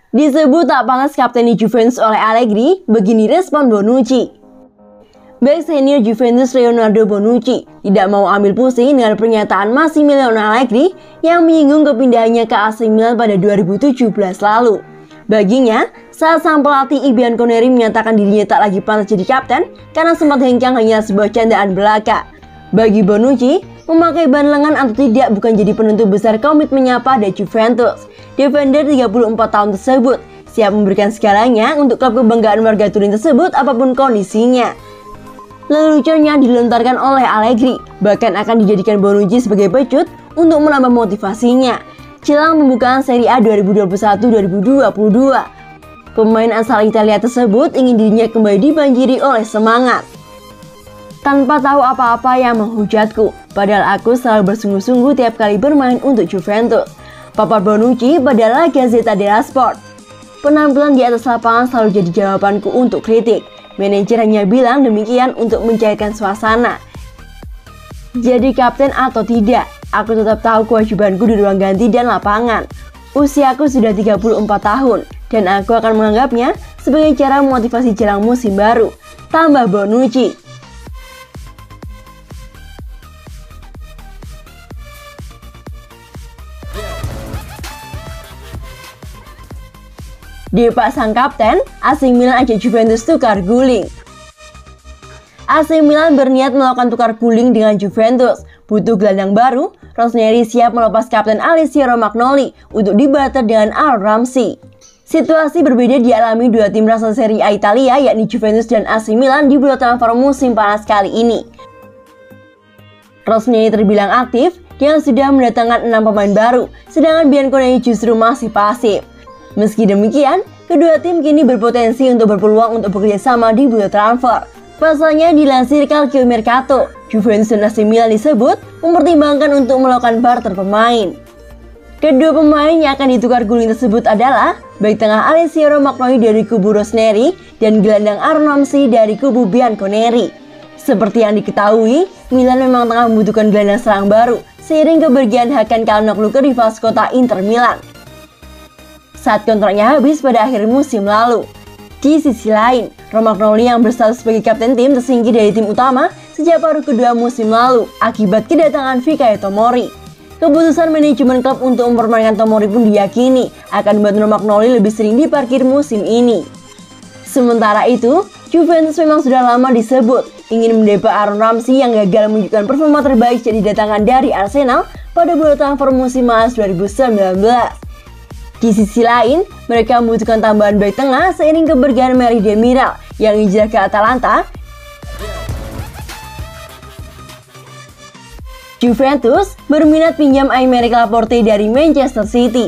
Disebut tak pantas kapteni Juventus oleh Allegri, begini respon Bonucci. Bek senior Juventus Leonardo Bonucci tidak mau ambil pusing dengan pernyataan Massimiliano Allegri yang menyinggung kepindahannya ke AC Milan pada 2017 lalu. Baginya, saat sang pelatih Bianconeri menyatakan dirinya tak lagi pantas jadi kapten karena sempat hengkang hanya sebuah candaan belaka. Bagi Bonucci, memakai ban lengan atau tidak bukan jadi penentu besar komitmennya pada Juventus. Defender 34 tahun tersebut siap memberikan segalanya untuk klub kebanggaan warga Turin tersebut apapun kondisinya. Leluconnya dilontarkan oleh Allegri, bahkan akan dijadikan Bonucci sebagai pecut untuk menambah motivasinya jelang pembukaan Serie A 2021-2022. Pemain asal Italia tersebut ingin dirinya kembali dibanjiri oleh semangat. Tanpa tahu apa-apa yang menghujatku, padahal aku selalu bersungguh-sungguh tiap kali bermain untuk Juventus, papar Bonucci pada La Gazzetta dello Sport. Penampilan di atas lapangan selalu jadi jawabanku untuk kritik. Manajer hanya bilang demikian untuk mencairkan suasana. Jadi kapten atau tidak, aku tetap tahu kewajibanku di ruang ganti dan lapangan. Usiaku sudah 34 tahun dan aku akan menganggapnya sebagai cara memotivasi jelang musim baru, tambah Bonucci. Depak sang kapten, AC Milan ajak Juventus tukar guling. AC Milan berniat melakukan tukar guling dengan Juventus. Butuh gelandang baru, Rossoneri siap melepas kapten Alessio Romagnoli untuk dibarter dengan Aaron Ramsey. Situasi berbeda dialami dua tim raksasa Serie A Italia yakni Juventus dan AC Milan di bursa transfer musim panas kali ini. Rossoneri terbilang aktif dengan sudah mendatangkan 6 pemain baru, sedangkan Bianconeri justru masih pasif. Meski demikian, kedua tim kini berpotensi untuk berpeluang untuk bekerja sama di bursa transfer. Pasalnya dilansir Calcio Mercato, Juventus dan AC Milan disebut mempertimbangkan untuk melakukan barter pemain. Kedua pemain yang akan ditukar guling tersebut adalah bek tengah Alessio Romagnoli dari kubu Rossoneri dan gelandang Aaron Ramsey dari kubu Bianconeri. Seperti yang diketahui, Milan memang tengah membutuhkan gelandang serang baru seiring kepergian Hakan Calhanoglu ke rival kota Inter Milan saat kontraknya habis pada akhir musim lalu. Di sisi lain, Romagnoli yang berstatus sebagai kapten tim tersingkir dari tim utama sejak paruh kedua musim lalu akibat kedatangan Fikayo Tomori. Keputusan manajemen klub untuk mempermainkan Tomori pun diyakini akan membuat Romagnoli lebih sering diparkir musim ini. Sementara itu, Juventus memang sudah lama disebut ingin mendepak Aaron Ramsey yang gagal menunjukkan performa terbaik sejak didatangkan dari Arsenal pada bursa transfer musim panas 2019. Di sisi lain, mereka membutuhkan tambahan bek tengah seiring kepergian Merih Demiral yang hijrah ke Atalanta. Juventus berminat pinjam Aymeric Laporte dari Manchester City.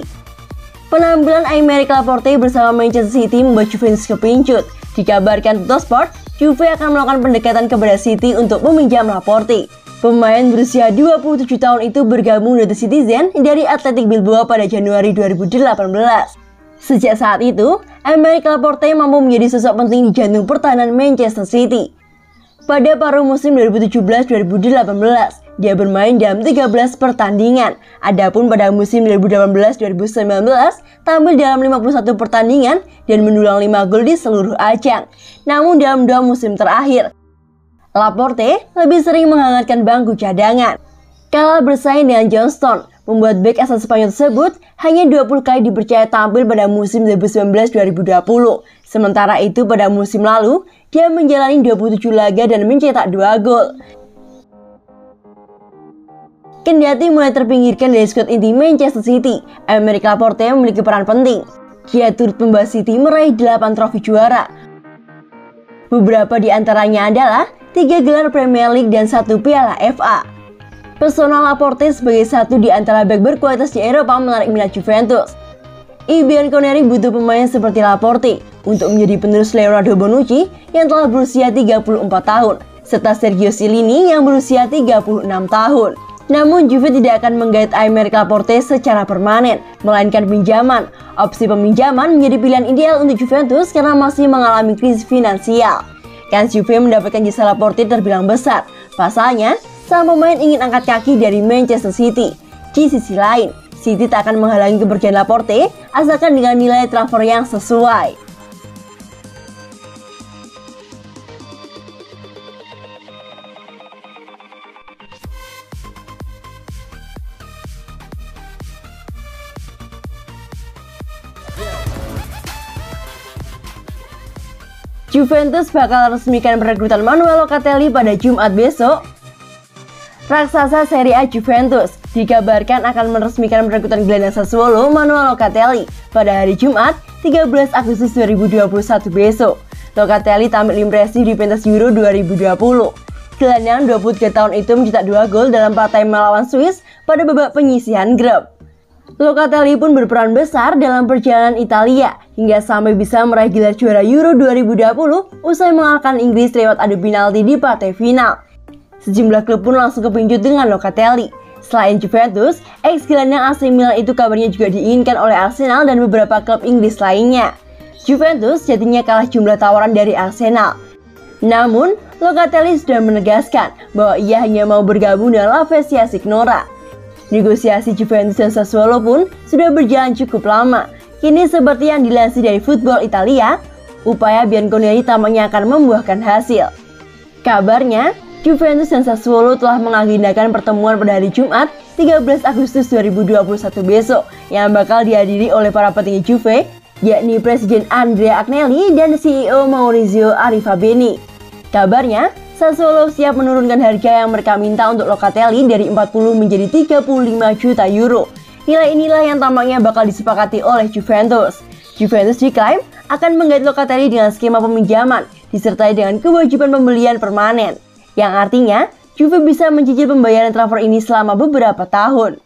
Penampilan Aymeric Laporte bersama Manchester City membuat Juventus kepincut. Dikabarkan Tuttosport, Juve akan melakukan pendekatan kepada City untuk meminjam Laporte. Pemain berusia 27 tahun itu bergabung dengan The Citizen dari Athletic Bilbao pada Januari 2018. Sejak saat itu, Aymeric Laporte mampu menjadi sosok penting di jantung pertahanan Manchester City. Pada paruh musim 2017-2018, dia bermain dalam 13 pertandingan. Adapun pada musim 2018-2019, tampil dalam 51 pertandingan dan mendulang 5 gol di seluruh ajang. Namun dalam 2 musim terakhir, Laporte lebih sering menghangatkan bangku cadangan. Kalah bersaing dengan John Stones, membuat bek asal Spanyol tersebut hanya 20 kali dipercaya tampil pada musim 2019-2020. Sementara itu pada musim lalu, dia menjalani 27 laga dan mencetak 2 gol. Kendati mulai terpinggirkan dari skuad inti Manchester City, Aymeric Laporte memiliki peran penting. Dia turut membawa City meraih 8 trofi juara. Beberapa di antaranya adalah 3 gelar Premier League dan 1 piala FA. Pesona Laporte sebagai satu di antara bek berkualitas di Eropa menarik minat Juventus. Bianconeri butuh pemain seperti Laporte untuk menjadi penerus Leonardo Bonucci yang telah berusia 34 tahun, serta Sergio Chiellini yang berusia 36 tahun. Namun Juve tidak akan menggait Aymeric Laporte secara permanen, melainkan pinjaman. Opsi peminjaman menjadi pilihan ideal untuk Juventus karena masih mengalami krisis finansial. Kans Juve mendapatkan jasa Laporte terbilang besar. Pasalnya, sang pemain ingin angkat kaki dari Manchester City. Di sisi lain, City tak akan menghalangi kepergian Laporte asalkan dengan nilai transfer yang sesuai. Juventus bakal resmikan perekrutan Manuel Locatelli pada Jumat besok. Raksasa Serie A Juventus dikabarkan akan meresmikan perekrutan gelandang Sassuolo Manuel Locatelli pada hari Jumat 13 Agustus 2021 besok. Locatelli tampil impresif di pentas Euro 2020. Gelandang 23 tahun itu mencetak 2 gol dalam partai melawan Swiss pada babak penyisihan grup. Locatelli pun berperan besar dalam perjalanan Italia hingga sampai bisa meraih gelar juara Euro 2020 usai mengalahkan Inggris lewat adu penalti di partai final. Sejumlah klub pun langsung kepincut dengan Locatelli. Selain Juventus, ex-gelandang AC Milan itu kabarnya juga diinginkan oleh Arsenal dan beberapa klub Inggris lainnya. Juventus jadinya kalah jumlah tawaran dari Arsenal. Namun, Locatelli sudah menegaskan bahwa ia hanya mau bergabung dengan La Spezia Signora. Negosiasi Juventus dan Sassuolo pun sudah berjalan cukup lama. Kini seperti yang dilansir dari Football Italia, upaya Bianconeri tampaknya akan membuahkan hasil. Kabarnya, Juventus dan Sassuolo telah mengagendakan pertemuan pada hari Jumat 13 Agustus 2021 besok yang bakal dihadiri oleh para petinggi Juve, yakni Presiden Andrea Agnelli dan CEO Maurizio Arrivabene. Kabarnya, Sassuolo siap menurunkan harga yang mereka minta untuk Locatelli dari 40 menjadi 35 juta euro. Nilai inilah yang tampaknya bakal disepakati oleh Juventus. Juventus diklaim akan menggait Locatelli dengan skema peminjaman disertai dengan kewajiban pembelian permanen, yang artinya Juve bisa mencicil pembayaran transfer ini selama beberapa tahun.